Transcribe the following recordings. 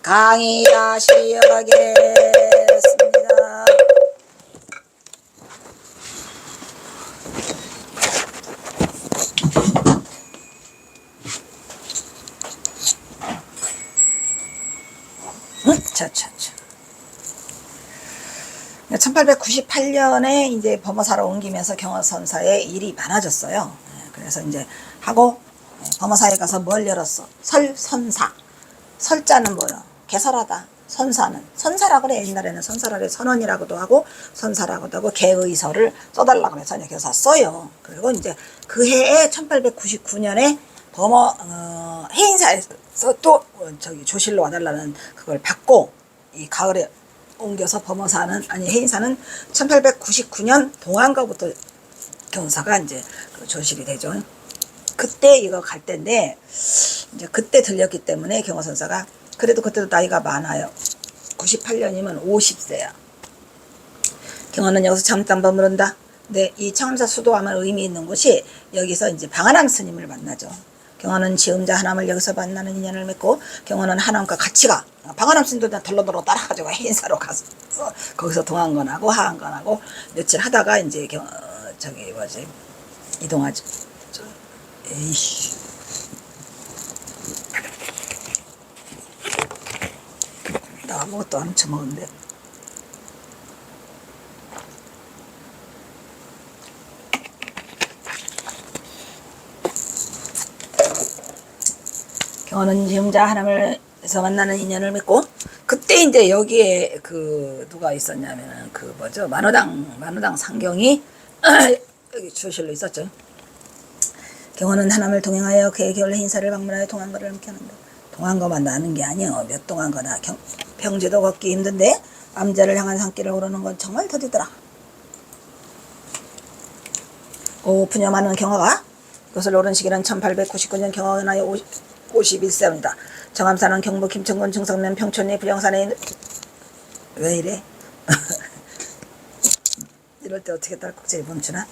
강의하시겠습니다. 1898년에 이제 범어사로 옮기면서 경허선사에 일이 많아졌어요. 그래서 이제 하고 범어사에 가서 뭘 열었어? 설선사. 설자는 뭐요? 개설하다. 선사는 선사라 그래. 옛날에는 선사라 그래. 선언이라고도 하고 선사라고도 하고 개의설을 써달라 그래서 이제 교사 써요. 그리고 이제 그 해에 1899년에 범어 해인사에서 또 저기 조실로 와달라는 그걸 받고 이 가을에 옮겨서 범어사는 아니 해인사는 1899년 동안가부터 경사가 이제 조실이 되죠. 그때 이거 갈 때인데 이제 그때 들렸기 때문에 경허선사가 그래도 그때도 나이가 많아요. 98년이면 50세야. 경허는 여기서 잠깐 머무른다. 근데 이 청암사 수도하면 의미 있는 곳이 여기서 이제 방한암 스님을 만나죠. 경허는 지음자 하남을 여기서 만나는 인연을 맺고 경허는 하남과 같이 가. 방한암 스님도 그냥 덜렁덜렁 따라가지고 해인사로 가서 거기서 동안건하고 하안건하고 며칠 하다가 이제 저기 뭐지 이동하죠. 에이씨. 나 아무것도 안 처먹었는데. 경허는 지음자 하나님에서 만나는 인연을 맺고 그때 이제 여기에 그 누가 있었냐면은 그 뭐죠 만우당 상경이 여기 주실로 있었죠. 경허는 하남을 동행하여 그의 겨울 해인사를 방문하여 동안거를 함께 하는다. 동안거만 나는 게 아니여. 몇 동안거나 평지도 걷기 힘든데 암자를 향한 산길을 오르는 건 정말 더디더라. 푸녀 많은 경허가 그것을 오른 시기는 1899년 경허 나이 51세입니다. 정암사는 경북 김천군 중성면 평촌리 불령산에 있는 왜 이래? 이럴 때 어떻게 딸꾹질이 멈추나?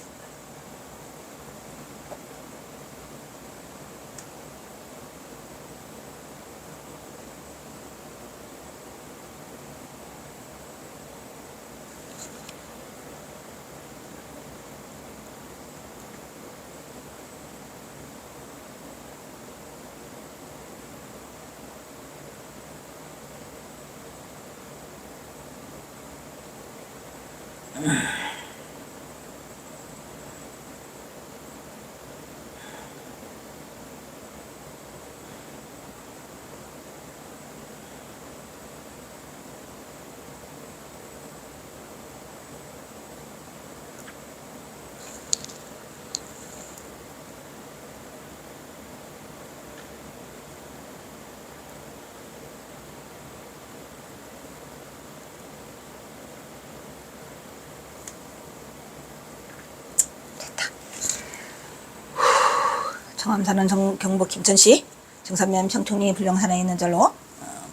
청암사는 경북 김천시 정산면 평촌리 불령산에 있는 절로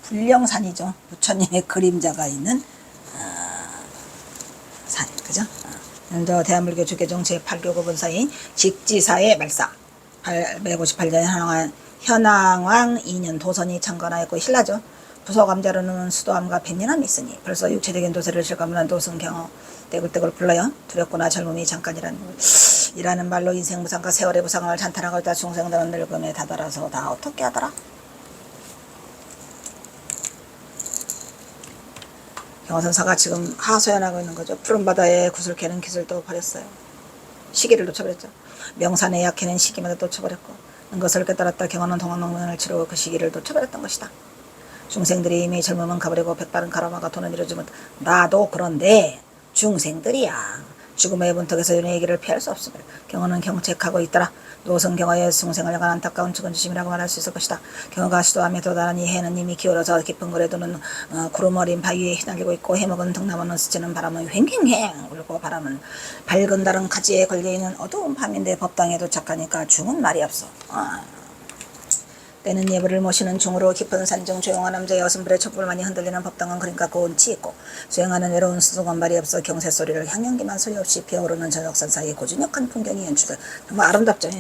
불령산이죠. 부처님의 그림자가 있는 산, 그죠? 연도 대한불교 주계종 제8교 고본사인 직지사의 말사 858년 현황왕 2년 도선이 창건하였고 신라죠. 부서감자로는 수도함과 백년함이 있으니 벌써 육체적인 도세를 실감한 도승경어 떼굴떼굴 굴러요. 두렵구나 젊음이 잠깐이라는 말로 인생 무상과 세월의 무상을 찬탄하고 있다. 중생들은 늙음에 다다라서 다 어떻게 하더라. 경허선사가 지금 하소연하고 있는 거죠. 푸른 바다에 구슬 캐는 기술도 버렸어요. 시기를 놓쳐버렸죠. 명산의 약해는 시기마다 놓쳐버렸고 그것을 깨달았다. 경허는 동학농면을 치르고 그 시기를 놓쳐버렸던 것이다. 중생들이 이미 젊으면 가버리고 백발은 가로막아 돈은 이루어지면 나도 그런데 중생들이야. 죽음의 문턱에서 윤회의 길을 피할 수 없으며 경허는 경책하고 있더라. 노성 경허의 중생을 향한 안타까운 죽은주심이라고 말할 수 있을 것이다. 경허가 수도함에 도달하니 해는 이미 기울어서 깊은 고래도는 구름 어린 바위에 휘날리고 있고 해먹은 등나무는 스치는 바람은 횡행행 울고 바람은 밝은 달은 가지에 걸려있는 어두운 밤인데 법당에 도착하니까 중은 말이 없어. 때는 예불을 모시는 중으로 깊은 산중 조용한 남자의 어슴불에 촛불 많이 흔들리는 법당은 그러니까 고운치 있고 수행하는 외로운 수도관 말이 없어 경세 소리를 향연기만 소리 없이 피어오르는 저녁산 사이에 고즈넉한 풍경이 연출돼 정말 아름답죠.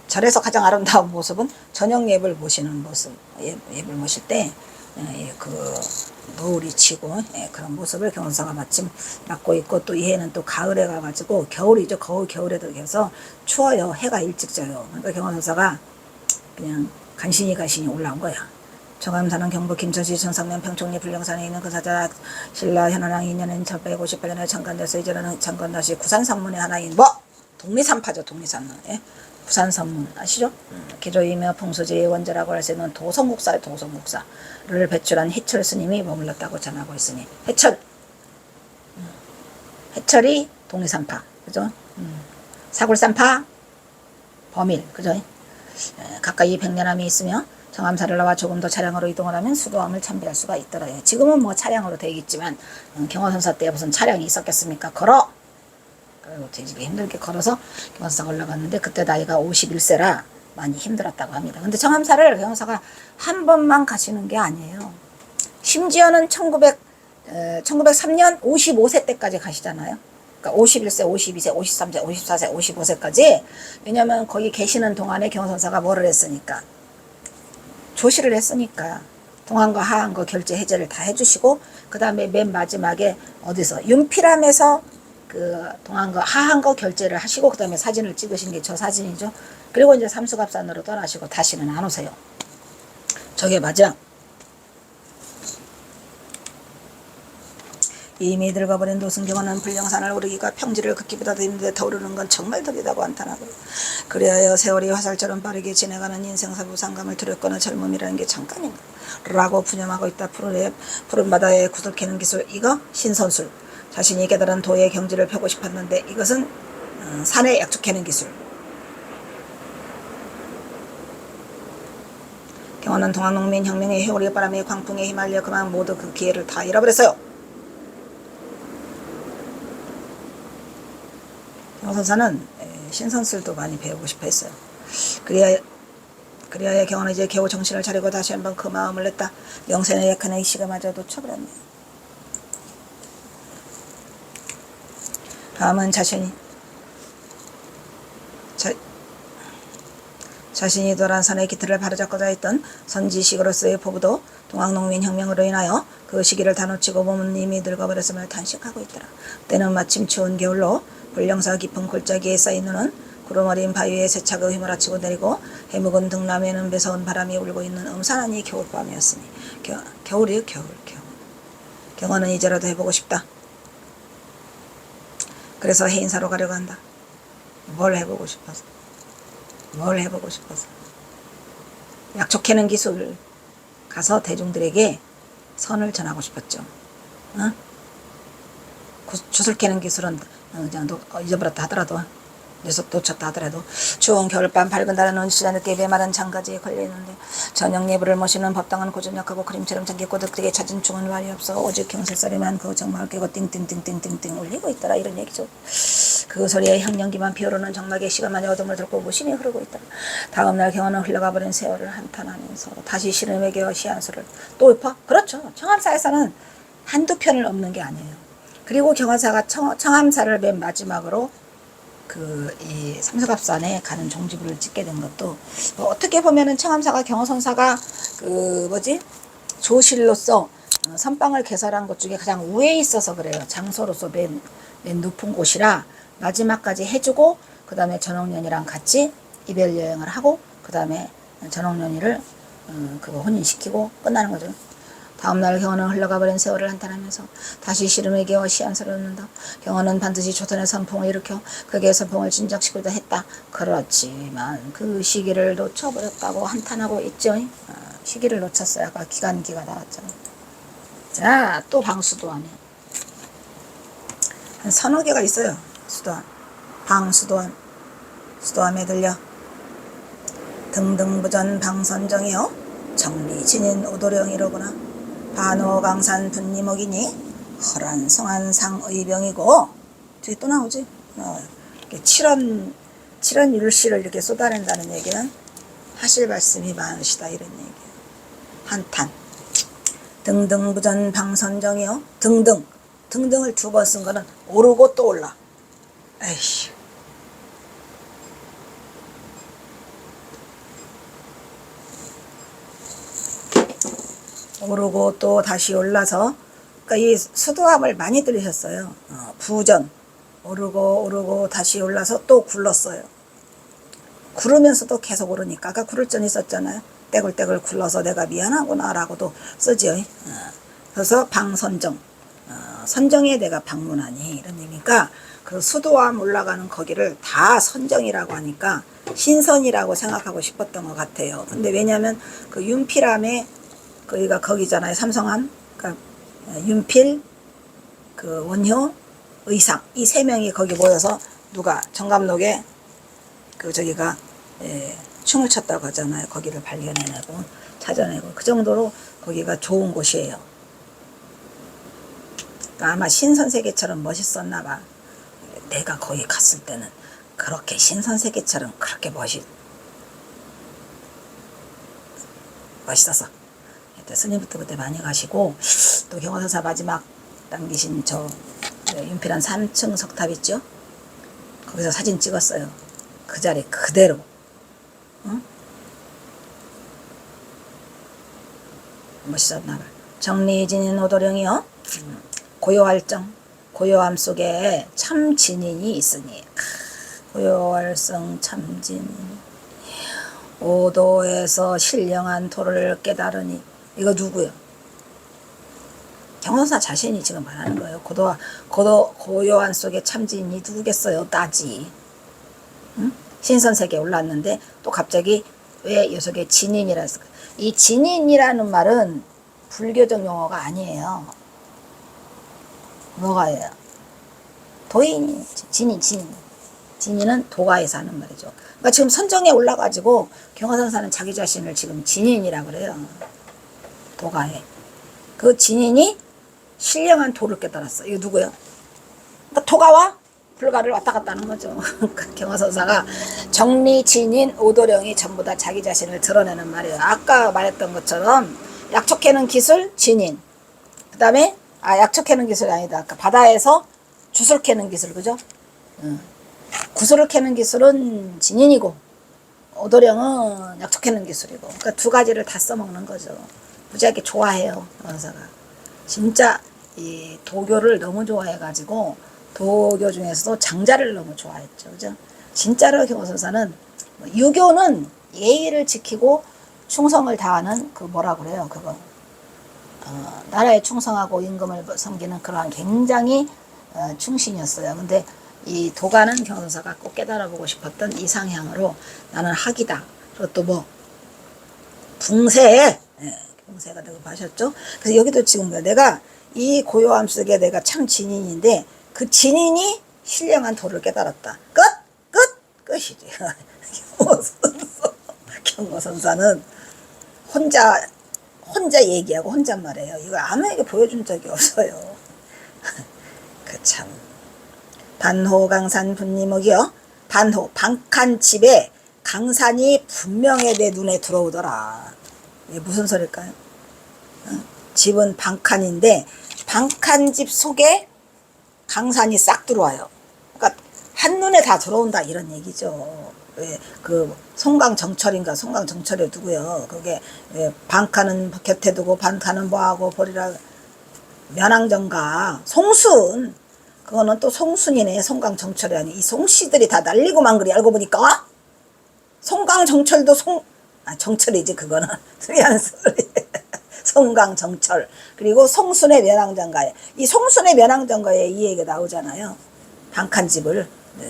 절에서 가장 아름다운 모습은 저녁 예불 모시는 모습. 예불 모실 때 그 노을이 치고 그런 모습을 경선사가 마침 맡고 있고, 또 이 해는 또 가을에 가가지고 겨울이죠. 겨울에 들어서 추워요. 해가 일찍 져요. 그러니까 경선사가 그냥 간신히 올라온 거야. 정암사는 경북 김천시 천상면 평촌리 불령산에 있는 그 사자 신라 현원왕 2년인 1558년에 창간돼서 이제는 창간다시 구산산문의 하나인 독리산파죠. 독리산문. 부산선문 아시죠? 기조이며 풍수지의 원조라고 할 수 있는 도성국사의 도성국사를 배출한 해철 스님이 머물렀다고 전하고 있으니, 해철이 독리산파, 그죠? 사굴산파 범일, 그죠? 가까이 백년암이 있으며 정암사를 나와 조금 더 차량으로 이동을 하면 수도암을 참배할 수가 있더라요. 지금은 뭐 차량으로 되겠지만 경화선사 때 무슨 차량이 있었겠습니까? 걸어! 그리고 되게 힘들게 걸어서 경화선사 올라갔는데, 그때 나이가 51세라 많이 힘들었다고 합니다. 근데 정암사를 경화선사가 한 번만 가시는 게 아니에요. 심지어는 1903년 55세 때까지 가시잖아요. 그러니까 51세, 52세, 53세, 54세, 55세까지. 왜냐면 거기 계시는 동안에 경화선사가 뭐를 했으니까, 조시를 했으니까 동안과 하한거 결제 해제를 다 해주시고, 그 다음에 맨 마지막에 어디서 윤필암에서 그 동안과 하한거 결제를 하시고, 그 다음에 사진을 찍으신 게 저 사진이죠. 그리고 이제 삼수갑산으로 떠나시고 다시는 안 오세요. 저게 맞아. 이미 늙어버린 노승경은 불령산을 오르기가 평지를 걷기보다 힘든데 더 오르는 건 정말 덕이다고 한탄하고, 그리하여 세월이 화살처럼 빠르게 지나가는 인생사 부상감을 두렵거나 젊음이라는 게 잠깐인가 라고 푸념하고 있다. 푸른 바다에 구슬 캐는 기술, 이거 신선술. 자신이 깨달은 도의 경지를 펴고 싶었는데, 이것은 산에 약초 캐는 기술. 경화는 동학농민 혁명의 해오리 바람의 광풍에 휘말려 그만 모두 그 기회를 다 잃어버렸어요. 경화선사는 신선술도 많이 배우고 싶어 했어요. 그리하여 경화는 이제 겨우 정신을 차리고 다시 한번 그 마음을 냈다. 영생의 약한 A씨가 마저 놓쳐버렸네요. 다음은 자신이 도란산의 기틀을 바로잡고자 했던 선지식으로서의 포부도 동학농민 혁명으로 인하여 그 시기를 다 놓치고 몸은 이미 늙어버렸음을 탄식하고 있더라. 때는 마침 추운 겨울로 불령사 깊은 골짜기에 쌓인 눈은 구름 어린 바위에 세차게 휘몰아치고 내리고 해묵은 등남에는 매서운 바람이 울고 있는 음산한 이 겨울밤이었으니, 겨울이요, 겨울. 경화는 이제라도 해보고 싶다. 그래서 해인사로 가려고 한다. 뭘 해보고 싶어서. 약초 캐는 기술 가서 대중들에게 선을 전하고 싶었죠. 주술 캐는 기술은 그냥 잊어버렸다 하더라도, 놓쳤다 하더라도, 추운 겨울밤 밝은 달은 온시자 늦게 메마른 장가지에 걸려있는데, 저녁 예불을 모시는 법당은 고전약하고 그림처럼 잠겼고 그에게 찾은 충은 말이 없어 오직 경설소리만 그 정막을 깨고 띵띵띵띵띵띵 울리고 있더라. 이런 얘기죠. 그 소리에 형령기만 피어오르는 정막의 시간만이 어둠을 들고 무심히 흐르고 있더라. 다음날 경화는 흘러가버린 세월을 한탄하면서 다시 시름에게 시한수를 또 읊어? 그렇죠. 청암사에서는 한두 편을 읊는 게 아니에요. 그리고 경화사가 청암사를 맨 마지막으로 이 삼수갑산에 가는 종지부를 찍게 된 것도, 어떻게 보면은 청암사가 경화선사가 조실로서 선방을 개설한 것 중에 가장 우회에 있어서 그래요. 장소로서 맨 높은 곳이라 마지막까지 해주고, 그 다음에 전옥년이랑 같이 이별 여행을 하고, 그 다음에 전옥년이를 혼인시키고 끝나는 거죠. 다음날 경화는 흘러가버린 세월을 한탄하면서 다시 시름에게와 시한수를 얻는다. 경화는 반드시 조선의 선풍을 일으켜 그에게 선풍을 진작시키려 했다. 그렇지만 그 시기를 놓쳐버렸다고 한탄하고 있죠. 시기를 놓쳤어요. 아까 기간기가 나왔잖아요. 자, 또 방수도암에 한 서너 개가 있어요. 수도암, 수도암에 들려 등등부전 방선정이여 정리진인 오도령이로구나. 반호강산 분리목이니 허란성한 상의병이고, 뒤에 또 나오지. 칠원율씨를 이렇게 쏟아낸다는 얘기는 하실 말씀이 많으시다, 이런 얘기예요. 한탄. 등등부전 방선정이요. 등등을 두 번 쓴 거는 오르고 또 올라. 에이씨. 오르고 또 다시 올라서, 그러니까 이 수도함을 많이 들으셨어요. 부전 오르고 오르고 다시 올라서 또 굴렀어요. 구르면서도 계속 오르니까 아까 구를 전 있었잖아요. 떼굴떼굴 굴러서 내가 미안하구나 라고도 쓰죠. 그래서 방선정, 선정에 내가 방문하니 이런 얘기니까 그 수도암 올라가는 거기를 다 선정이라고 하니까 신선이라고 생각하고 싶었던 것 같아요. 근데 왜냐면 그 윤필암에 거기가 거기잖아요. 삼성암. 그러니까 윤필, 그 원효, 의상 이 세 명이 거기 모여서 누가 정감록에 그 저기가 춤을 췄다고 하잖아요. 거기를 발견해내고 찾아내고 그 정도로 거기가 좋은 곳이에요. 그러니까 아마 신선세계처럼 멋있었나 봐. 내가 거기 갔을 때는 그렇게 신선세계처럼 그렇게 멋있었어. 스님부터 그때 많이 가시고 또 경화선사 마지막 남기신 저 윤필한 3층 석탑 있죠? 거기서 사진 찍었어요. 그 자리 그대로. 응? 멋있었나 봐. 정리진인 오도령이요. 고요할정, 고요함 속에 참 진인이 있으니 고요할성 참진 오도에서 신령한 도를 깨달으니 이거 누구요? 경선사 자신이 지금 말하는 거예요. 고요한 속에 참진이 누구겠어요? 따지. 응? 신선세계에 올랐는데 또 갑자기 왜 이 속에 진인이라 했을까? 이 진인이라는 말은 불교적 용어가 아니에요. 뭐가예요? 도인, 진인은 도가에서 하는 말이죠. 그러니까 지금 선정에 올라가지고 경화선사는 자기 자신을 지금 진인이라 그래요. 도가에. 그 진인이 신령한 도를 깨달았어. 이거 누구요? 그러니까 도가와 불가를 왔다 갔다 하는 거죠. 경화선사가 정리, 진인, 오도령이 전부 다 자기 자신을 드러내는 말이에요. 아까 말했던 것처럼 약초 캐는 기술, 진인. 그 다음에 약초 캐는 기술이 아니다. 아까 바다에서 주술 캐는 기술, 그죠? 구슬을 캐는 기술은 진인이고 오도령은 약초 캐는 기술이고, 그러니까 두 가지를 다 써먹는 거죠. 무지하게 좋아해요, 원사가. 진짜 이 도교를 너무 좋아해가지고 도교 중에서도 장자를 너무 좋아했죠, 그죠? 진짜로 경호선사는 유교는 예의를 지키고 충성을 다하는 그 뭐라 그래요, 그거. 나라에 충성하고 임금을 섬기는 그러한 굉장히 충신이었어요. 근데 이 도가는 경선사가 꼭 깨달아보고 싶었던 이상향으로 나는 학이다. 그리고 또 뭐 붕세에 붕세가 되고 하셨죠. 그래서 여기도 지금 내가 이 고요함 속에 내가 참 진인인데 그 진인이 신령한 도를 깨달았다. 끝이지. 경호선사는 혼자 얘기하고 혼잣말해요. 이거 아무에게 보여준 적이 없어요. 그 참. 반호 강산 분리목이요. 반호 방칸 집에 강산이 분명히 내 눈에 들어오더라. 이게 무슨 소릴까요? 집은 방칸인데 방칸 집 속에 강산이 싹 들어와요. 그러니까 한눈에 다 들어온다 이런 얘기죠. 왜 그 송강정철인가, 송강정철이 누구요? 그게 방칸은 곁에 두고 방칸은 뭐하고 버리라. 면왕정가 송순, 그거는 또 송순이네. 송강정철이 아니 이 송씨들이 다 날리고만 그리 알고 보니까. 송강정철도 정철이지 그거는. 수리한 소리. 송강정철. 그리고 송순의 면왕정가에, 이 송순의 면왕정가에 이 얘기가 나오잖아요. 방칸집을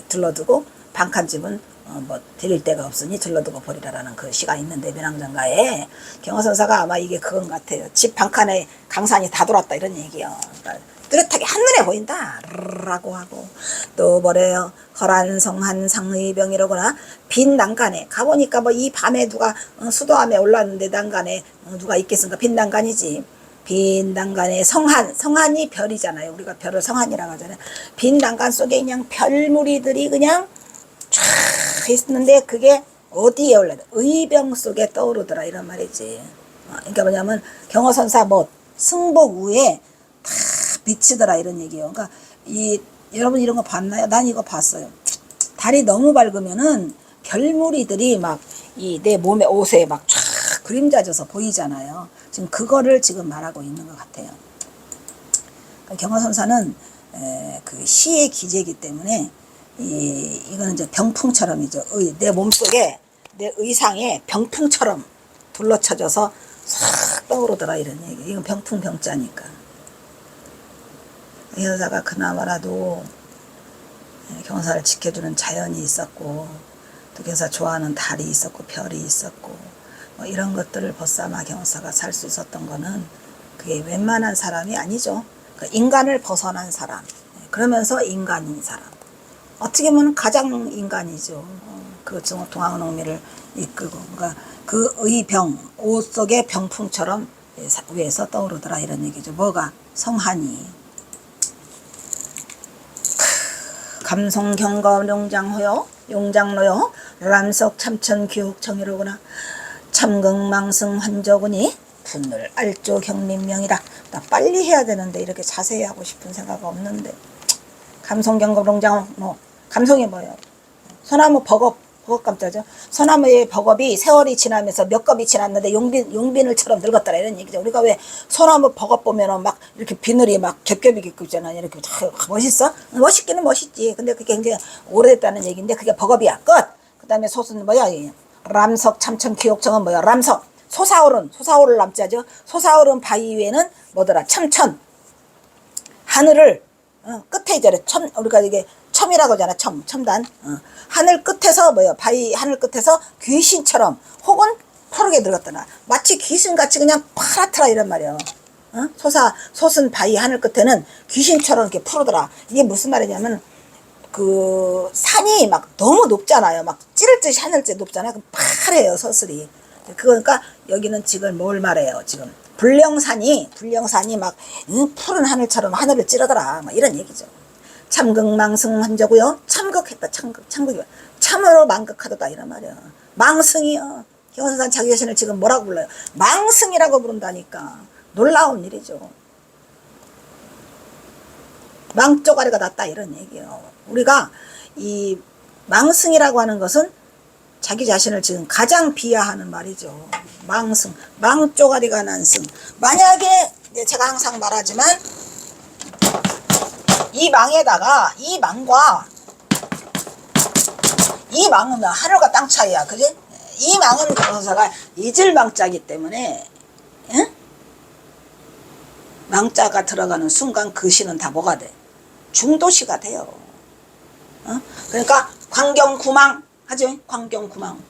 들러두고, 방칸집은 뭐 드릴 데가 없으니 들러두고 버리라라는 그 시가 있는데, 면왕정가에 경호선사가 아마 이게 그건 같아요. 집 방칸에 강산이 다 돌았다 이런 얘기요. 그러니까 뚜렷하게 한눈에 보인다 라고 하고, 또 뭐래요? 허란성한 상의병이라거나 빈 난간에 가보니까 뭐 이 밤에 누가 수도암에 올랐는데 난간에 누가 있겠습니까? 빈 난간이지. 빈 난간에 성한이 별이잖아요. 우리가 별을 성한이라고 하잖아요. 빈 난간 속에 그냥 별무리들이 그냥 쫙 있는데 그게 어디에 올라요? 의병 속에 떠오르더라 이런 말이지. 그러니까 뭐냐면 경호선사 뭐 승복 위에 다 비치더라 이런 얘기예요. 그러니까 여러분 이런 거 봤나요? 난 이거 봤어요. 달이 너무 밝으면은 별무리들이 막 이 내 몸에 옷에 막 쫙 그림자져서 보이잖아요. 지금 그거를 지금 말하고 있는 것 같아요. 경화선사는 그 시의 기제이기 때문에 이거는 이제 병풍처럼이죠. 내 몸속에 내 의상에 병풍처럼 둘러쳐져서 싹 떠오르더라 이런 얘기. 이건 병풍 병자니까. 이 여자가 그나마라도 경사를 지켜주는 자연이 있었고 또 경사 좋아하는 달이 있었고 별이 있었고 뭐 이런 것들을 벗삼아 경사가 살 수 있었던 거는 그게 웬만한 사람이 아니죠. 그 인간을 벗어난 사람. 그러면서 인간인 사람. 어떻게 보면 가장 인간이죠. 그 동학농미를 이끌고. 그러니까 그 의병, 옷 속의 병풍처럼 위에서 떠오르더라 이런 얘기죠. 뭐가? 성한이. 감성경검 용장호요, 용장로요, 람석 참천 교육청이로구나. 참극망승 환저군이 분을 알조 경림명이라. 나 빨리 해야 되는데 이렇게 자세히 하고 싶은 생각 없는데. 감성경검 용장호, 감성이 뭐예요? 소나무 버겁 깜짝이죠. 소나무의 버겁이 세월이 지나면서 몇 겁이 지났는데 용비늘처럼 늙었더라 이런 얘기죠. 우리가 왜 소나무 버겁 보면은 막 이렇게 비늘이 막 겹겹이 있잖아요. 이렇게 멋있어? 멋있기는 멋있지. 근데 그게 굉장히 오래됐다는 얘기인데 그게 버겁이야. 끝. 그 다음에 솥은 뭐야? 람석 참천 기옥청은 뭐야? 람석. 솟아오를 남자죠. 솟아오른 바위 위에는 뭐더라? 참천. 하늘을 끝에 이제 우리가 이게 첨이라고 하잖아. 첨단. 하늘 끝에서 뭐야? 바위 하늘 끝에서 귀신처럼 혹은 푸르게 늙었더라. 마치 귀신같이 그냥 파랗더라 이런 말이야. 솟은 바위 하늘 끝에는 귀신처럼 이렇게 푸르더라. 이게 무슨 말이냐면 그 산이 막 너무 높잖아요. 막 찌를 듯이 하늘째 높잖아요. 그럼 파래요 서슬이. 그러니까 여기는 지금 뭘 말해요? 지금 불령산이 막 푸른 하늘처럼 하늘을 찌르더라. 막 이런 얘기죠. 참극망승 한자고요. 참극했다. 참극이 참으로 망극하다 이런 말이야. 망승이요. 경화선사 자기 자신을 지금 뭐라고 불러요? 망승이라고 부른다니까. 놀라운 일이죠. 망쪼가리가 났다 이런 얘기예요. 우리가 이 망승이라고 하는 것은 자기 자신을 지금 가장 비하하는 말이죠. 망승, 망쪼가리가 난 승. 만약에 제가 항상 말하지만 이 망에다가 이 망은 하늘과 땅 차이야. 그지? 이 망은 경화선사가 잊을 망자이기 때문에 응? 망자가 들어가는 순간 그 시는 다 뭐가 돼? 중도시가 돼요. 그러니까 광경구망 하죠. 광경구망.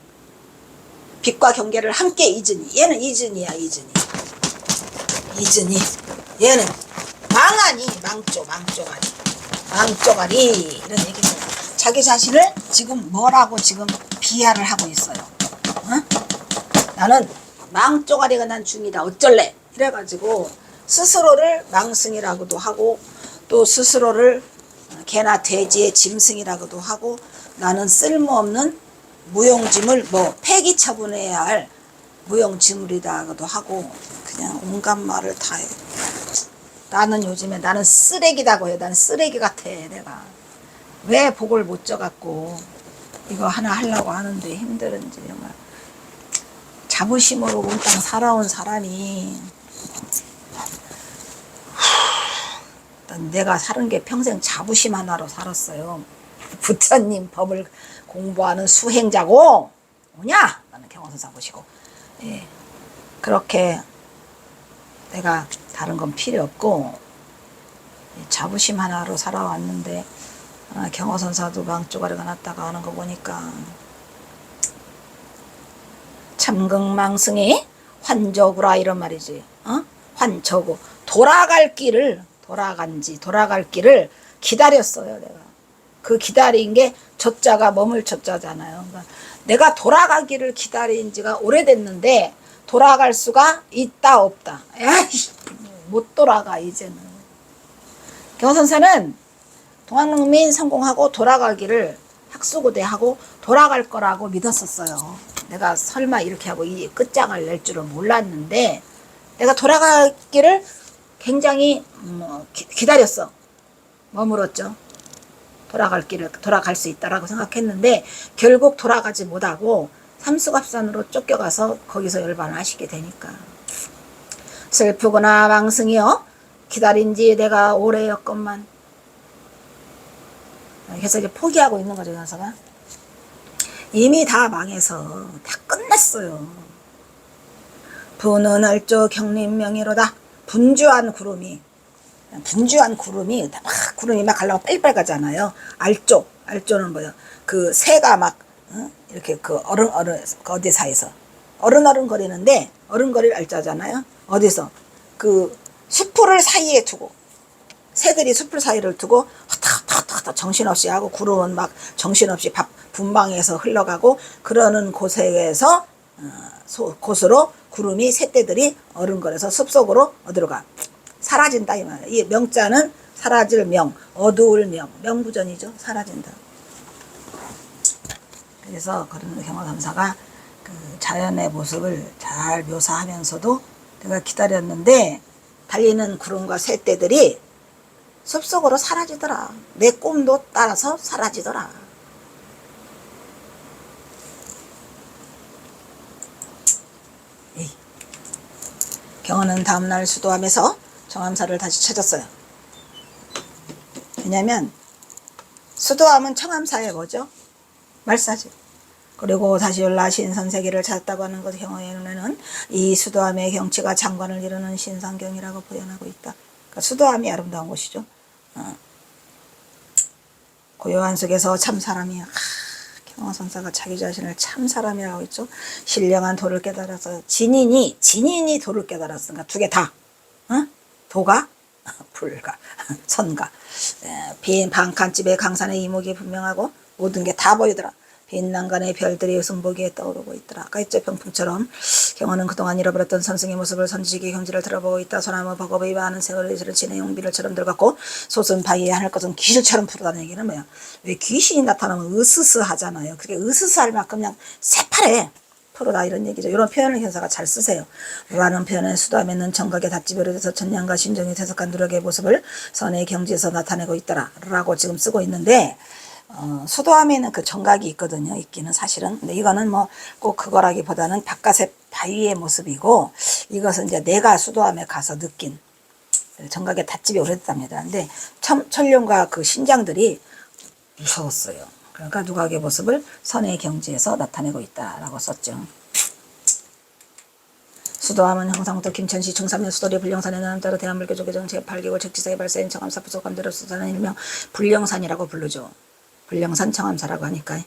빛과 경계를 함께 이즈니. 얘는 이즈니야. 이즈니. 얘는 망하니 망쪼가리 이런 얘기죠. 자기 자신을 지금 뭐라고 지금 비하를 하고 있어요. 나는 망쪼가리가 난 중이다. 어쩔래? 이래가지고 스스로를 망승이라고도 하고 또 스스로를 개나 돼지의 짐승이라고도 하고 나는 쓸모없는 무용짐을 폐기 처분해야 할 무용지물이라고도 하고 그냥 온갖 말을 다 해. 나는 요즘에 나는 쓰레기다고 해요. 나는 쓰레기 같아. 내가 왜 복을 못 져갖고 이거 하나 하려고 하는데 힘들은지 정말 자부심으로 몽땅 살아온 사람이 내가 사는 게 평생 자부심 하나로 살았어요. 부처님 법을 공부하는 수행자고 뭐냐? 나는 경화선사 보시고 예. 그렇게 내가 다른 건 필요 없고 자부심 하나로 살아왔는데 경화선사도 망쪼가리가 났다가 하는 거 보니까 참극망승이 환저구라 이런 말이지. 환저구 돌아갈 길을 기다렸어요. 내가 그 기다린 게 저자가 머물 저자잖아요. 그러니까 내가 돌아가기를 기다린 지가 오래됐는데 돌아갈 수가 있다 없다. 에이, 못 돌아가 이제는. 경화선사는 동학농민 성공하고 돌아가기를 학수고대하고 돌아갈 거라고 믿었었어요. 내가 설마 이렇게 하고 이 끝장을 낼 줄은 몰랐는데 내가 돌아가기를 굉장히 기다렸어. 머물었죠. 돌아갈 수 있다라고 생각했는데 결국 돌아가지 못하고 삼수갑산으로 쫓겨가서 거기서 열반을 하시게 되니까 슬프구나 망승이여 기다린지 내가 오래였건만. 그래서 이제 포기하고 있는 거죠. 현서가 이미 다 망해서 다 끝났어요. 부는 얼조 경림명이로다. 분주한 구름이 막 구름이 막 가려고 빨리빨리 가잖아요. 알조는 뭐예요? 그 새가 막 이렇게 그 그 어디 사이에서 어른 거리는데 어른거릴 알자잖아요. 어디서 그 숲을 사이에 두고 새들이 숲을 사이를 두고 헛헛헛헛 정신없이 하고 구름은 막 정신없이 분방해서 흘러가고 그러는 곳에서 곳으로 구름이 새떼들이 어른거려서 숲속으로 어디로 가? 사라진다 이 말이에요. 이 명자는 사라질 명, 어두울 명, 명부전이죠. 사라진다. 그래서 그런 경화삼사가 그 자연의 모습을 잘 묘사하면서도 내가 기다렸는데 달리는 구름과 새떼들이 숲속으로 사라지더라. 내 꿈도 따라서 사라지더라. 경화는 다음날 수도함에서 청암사를 다시 찾았어요. 왜냐면 수도함은 청암사의 뭐죠? 말사죠. 그리고 다시 연라 신선세계를 찾았다고 하는 것 경화에는 이 수도함의 경치가 장관을 이루는 신상경이라고 표현하고 있다. 그러니까 수도함이 아름다운 곳이죠. 고요한 속에서 참 사람이야. 경화선사가 자기 자신을 참 사람이라고 했죠. 신령한 도를 깨달아서 진인이 도를 깨달았으니까 두 개 다. 도가 불가 선가. 빈 방칸집의 강산의 이목이 분명하고 모든 게 다 보이더라. 빈 난간의 별들이 승보기에 떠오르고 있더라. 아까 있죠. 병풍처럼 경화는 그동안 잃어버렸던 선승의 모습을 선지식의 경지를 들어보고 있다. 소나무 버거의 많은 세월을 지는 용비를처럼 들어갔고 솟은 바위에 하늘것은 귀신처럼 푸르다는 얘기는 뭐야? 왜 귀신이 나타나면 으스스 하잖아요. 그게 으스스 할 만큼 그냥 새파래 푸르다 이런 얘기죠. 이런 표현을 현사가 잘 쓰세요. 라는 표현은 수도함에는 정각의 닷지별에 대해서 천냥과 신정이 퇴석한 누력의 모습을 선의 경지에서 나타내고 있더라 라고 지금 쓰고 있는데 수도함에는 그 정각이 있거든요. 있기는 사실은. 근데 이거는 뭐 꼭 그거라기보다는 바깥의 바위의 모습이고 이것은 이제 내가 수도함에 가서 느낀 정각의 닷집이 오래됐답니다. 근데 천룡과 그 신장들이 무서웠어요. 그러니까 누각의 모습을 선의 경지에서 나타내고 있다라고 썼죠. 수도함은 형상부터 김천시 중삼년 수도리 불령산에 남따로 대한불교조계정 제8개월 책지사에 발사인 청암사 부속감대로 수산은 일명 불령산이라고 부르죠. 불령산 청암사라고 하니까.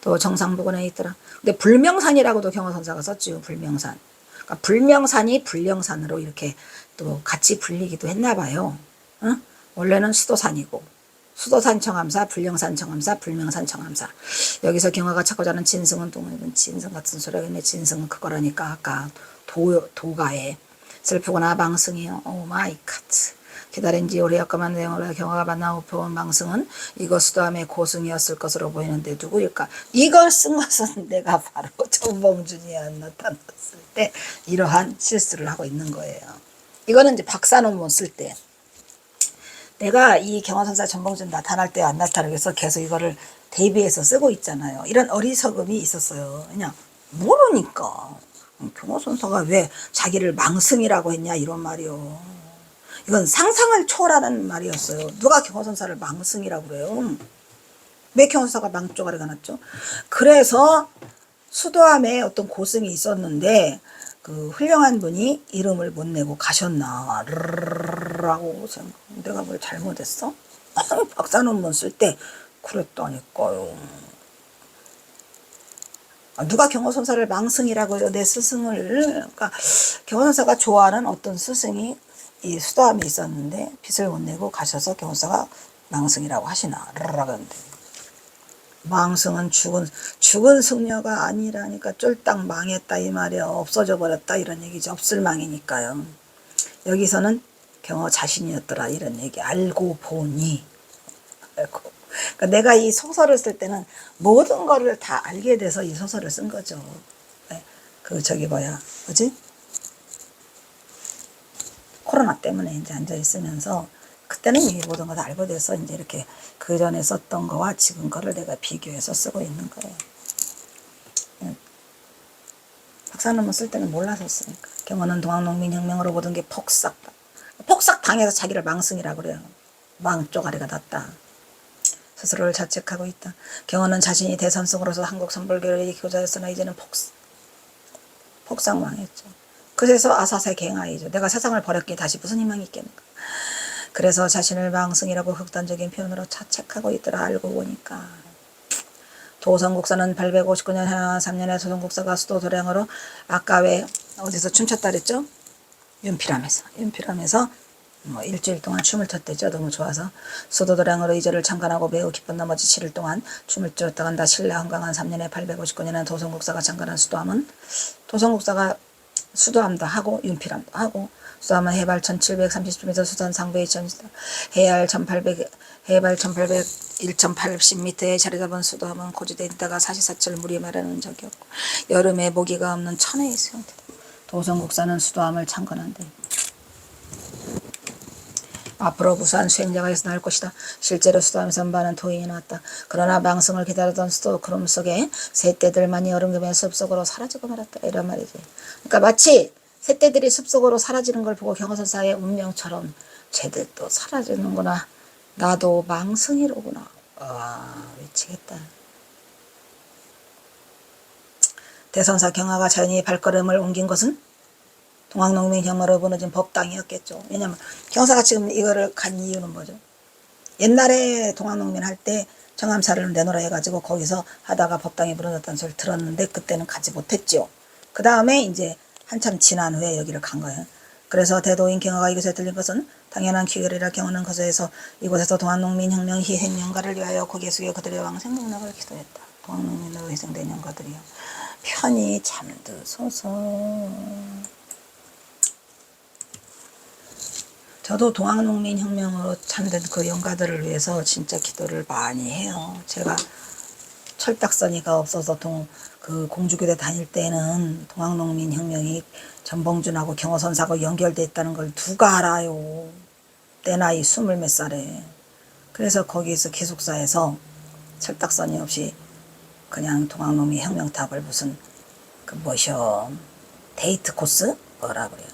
또 정상부근에 있더라. 근데 불명산이라고도 경화선사가 썼지요. 불명산. 그러니까 불명산이 불령산으로 이렇게 또 같이 불리기도 했나 봐요. 원래는 수도산이고 수도산 청암사, 불령산 청암사, 불명산 청암사. 여기서 경화가 찾고자 하는 진승은 동은 진승 같은 소리겠네. 진승은 그거라니까 아까 도가에 슬프구나 망승이요. 오 마이 갓. 기다린 지 오래였건만 내용으로 경화가 만나 본 망승은 이것 수도함의 고승이었을 것으로 보이는데 누구일까? 이걸 쓴 것은 내가 바로 정봉준이 나타났을 때 이러한 실수를 하고 있는 거예요. 이거는 이제 박사 논문 쓸 때 내가 이 경화선사 정봉준 나타날 때 안 나타나게 해서 계속 이거를 대비해서 쓰고 있잖아요. 이런 어리석음이 있었어요. 그냥 모르니까 경화선사가 왜 자기를 망승이라고 했냐 이런 말이요. 이건 상상을 초월하는 말이었어요. 누가 경화선사를 망승이라고 그래요? 왜 경화선사가 망조가리가 났죠? 그래서 수도함에 어떤 고승이 있었는데 그 훌륭한 분이 이름을 못 내고 가셨나 라고 내가 뭘 잘못했어? 박사 논문 쓸 때 그랬다니까요. 누가 경화선사를 망승이라고 해요? 내 스승을. 그러니까 경화선사가 좋아하는 어떤 스승이 이 수도함에 있었는데 빚을 못 내고 가셔서 경화선사가 망승이라고 하시나 그러는데 망승은 죽은 승려가 아니라니까 쫄딱 망했다 이 말이야. 없어져 버렸다 이런 얘기죠. 없을 망이니까요. 여기서는 경화 자신이었더라 이런 얘기. 알고 보니. 그러니까 내가 이 소설을 쓸 때는 모든 거를 다 알게 돼서 이 소설을 쓴 거죠. 그 저기 뭐야 뭐지? 코로나 때문에 이제 앉아 있으면서 그때는 이 모든 걸 다 알고 돼서 이제 이렇게 그 전에 썼던 거와 지금 거를 내가 비교해서 쓰고 있는 거예요. 박사 사람은 쓸 때는 몰라서 쓰니까. 경호는 동학농민혁명으로 모든 게 폭삭 당해서 자기를 망승이라고 그래요. 망 쪼가리가 났다. 스스로를 자책하고 있다. 경호는 자신이 대선승으로서 한국 선불교를 이기고자 했으나 이제는 폭삭 망했죠. 그래서 아사세 갱하이죠. 내가 세상을 버렸기에 다시 무슨 희망이 있겠는가. 그래서 자신을 망승이라고 극단적인 표현으로 자책하고 있더라. 알고 보니까. 도성국사는 859년 해나 3년에 도성국사가 수도 도량으로 아까 왜 어디서 춤췄다 그랬죠? 윤필함에서 뭐 일주일 동안 춤을 췄대죠. 너무 좋아서. 수도 도량으로 이절을 창간하고 매우 기쁜 나머지 7일 동안 춤을 췄다 간다. 신라 헌강한 3년에 859년에 도성국사가 창간한 수도함은 도성국사가 수도함도 하고 윤필함도 하고 수도함은 해발 1730m 수산 상부 2000m 해발 1080m에 자리 잡은 수도함은 고지대에 있다가 사시사철 물이 마르는 적이 없고 여름에 모기가 없는 천혜의 수영태다. 도성국사는 수도함을 창건한대. 앞으로 무수한 수행자가 있어 나올 것이다. 실제로 수도함에서 많은 도인이 나왔다. 그러나 망승을 기다리던 수도 구름 속에 새떼들만이 여름금에 숲속으로 사라지고 말았다. 이런 말이지. 그러니까 마치 새떼들이 숲속으로 사라지는 걸 보고 경허선사의 운명처럼 쟤들도 사라지는구나. 나도 망승이로구나. 미치겠다. 대선사 경하가 자연히 발걸음을 옮긴 것은 동학농민혁명으로 무너진 법당이었겠죠. 왜냐면 경사가 지금 이거를 간 이유는 뭐죠? 옛날에 동학농민 할 때 정암사를 내놓으라 해가지고 거기서 하다가 법당이 무너졌다는 소리를 들었는데 그때는 가지 못했죠. 그 다음에 이제 한참 지난 후에 여기를 간 거예요. 그래서 대도인 경하가 이곳에 들린 것은 당연한 기결이라 경우는 거기서 이곳에서 동학농민혁명 희생연가를 위하여 고개 숙여 그들의 왕생명락을 기도했다. 동학농민으로 희생된 연가들이요. 편히 잠드소서. 저도 동학농민혁명으로 잠든 그 연가들을 위해서 진짜 기도를 많이 해요. 제가 철딱서니가 없어서 그 공주교대 다닐 때는 동학농민혁명이 전봉준하고 경호선사하고 연결돼 있다는 걸 누가 알아요. 내 나이 20몇 살에. 그래서 거기서 기숙사에서 철딱서니 없이 그냥 동학농민혁명탑을 무슨 그 뭐셔 데이트 코스? 뭐라 그래요.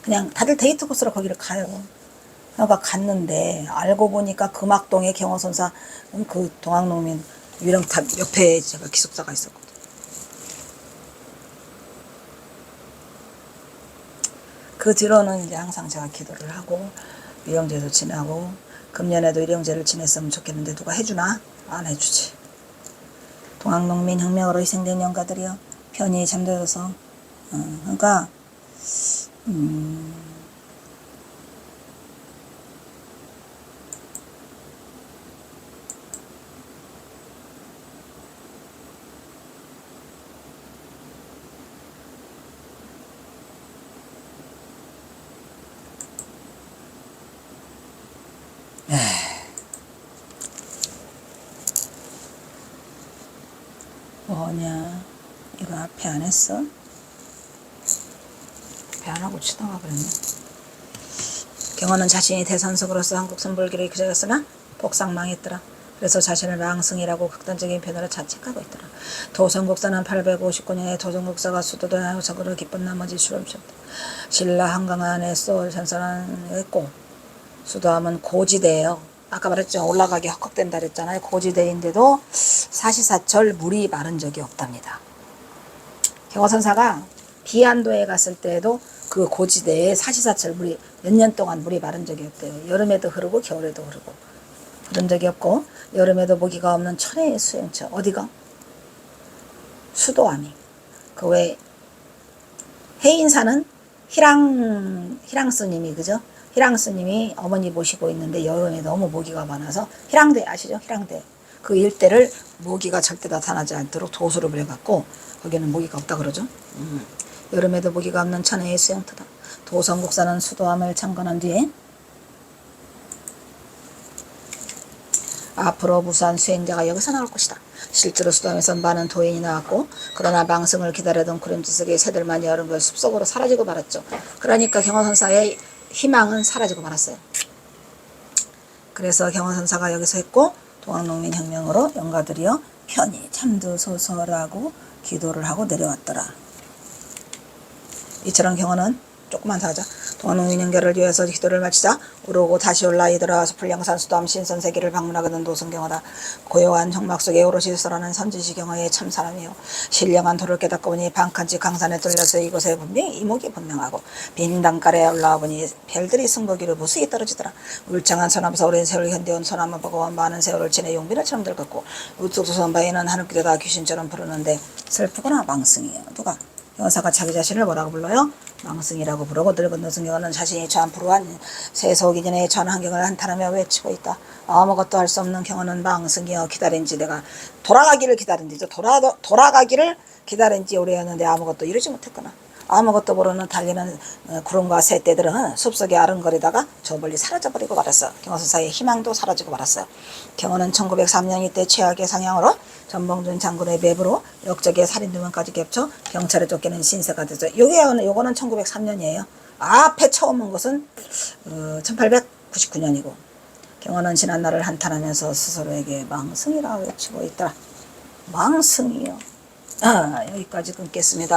그냥 다들 데이트 코스로 거기를 가요. 그러니까 갔는데 알고 보니까 금학동에 경호선사 그 동학농민 유령탑 옆에 제가 기숙사가 있었거든요. 그 뒤로는 이제 항상 제가 기도를 하고 유령제도 지내고 금년에도 유령제를 지냈으면 좋겠는데 누가 해주나? 안 해주지. 동학농민혁명으로 희생된 영가들이요. 편히 잠들어서 그러니까 뭐냐 이거 앞에 안 했어? 앞에 안 하고 치다가 그랬네. 경호는 자신이 대선석으로서 한국 선불기를 기저였으나 복상 망했더라. 그래서 자신을 망승이라고 극단적인 표현으로 자책하고 있더라. 도성국사는 859년에 도성국사가 수도도하여 적으로 기쁜 나머지 주름쳤다. 신라 한강안에 쏠 전선했고 수도함은 고지대예요. 아까 말했죠. 올라가기 헉헉된다 그랬잖아요. 고지대인데도 사시사철 물이 마른 적이 없답니다. 경호선사가 비안도에 갔을 때에도 그 고지대에 사시사철 물이 몇 년 동안 물이 마른 적이 없대요. 여름에도 흐르고 겨울에도 흐르고 그런 적이 없고 여름에도 모기가 없는 천혜의 수행처. 어디가? 수도함이. 그 외 해인사는 희랑 스님이 그죠? 희랑 스님이 어머니 모시고 있는데 여름에 너무 모기가 많아서 희랑대 아시죠? 희랑대. 그 일대를 모기가 절대 나타나지 않도록 도수를 해갖고 거기는 모기가 없다 그러죠. 여름에도 모기가 없는 천혜의 수영터다. 도성국사는 수도함을 창건한 뒤에 앞으로 무수한 수행자가 여기서 나올 것이다. 실제로 수도함에서 많은 도인이 나왔고 그러나 망승을 기다리던 구름지 속의 새들만이 여름을 숲속으로 사라지고 말았죠. 그러니까 경호선사의 희망은 사라지고 말았어요. 그래서 경호선사가 여기서 했고 동학농민혁명으로 영가들이여 편히 잠드소서라고 기도를 하고 내려왔더라. 이처럼 경우는 조금만 더 하자. 동안웅인연결을 위해서 기도를 마치자. 오르고 다시 올라 이들어와서 불량산 수도함 신선세계를 방문하거든 도승경하다. 고요한 정막 속에 오롯이 설하는 선지시경하의 참사람이요. 신령한 도를 깨닫고 보니 방칸지 강산에 뚫려서 이곳에 분명히 이목이 분명하고 빈 단가에 올라와 보니 별들이 승거기로 무수히 떨어지더라. 울창한 소나무서 오랜 세월 견뎌온 소나무 보고 많은 세월을 지내 용비나처럼 늙었고 우뚝서선 바위는 하늘길에다 귀신처럼 부르는데 슬프거나 망승이에요. 누가? 여사가 자기 자신을 뭐라고 불러요? 망승이라고 부르고 늙은 노승경은 자신이 처한 불우한 세속 이전에 전 환경을 한탄하며 외치고 있다. 아무것도 할 수 없는 경우는 망승이여 기다린지 내가 돌아가기를 기다린지 돌아가기를 기다린지 오래였는데 아무것도 이루지 못했구나. 아무것도 모르는 달리는 구름과 새떼들은 숲속에 아른거리다가 저 멀리 사라져버리고 말았어. 경호선사의 희망도 사라지고 말았어요. 경호는 1903년 이때 최악의 상향으로 전봉준 장군의 매부로 역적의 살인두명까지 겹쳐 경찰에 쫓기는 신세가 되죠. 요거는 1903년이에요. 앞에 처음 온 것은 1899년이고 경호는 지난날을 한탄하면서 스스로에게 망승이라 외치고 있더라. 망승이요. 여기까지 끊겠습니다.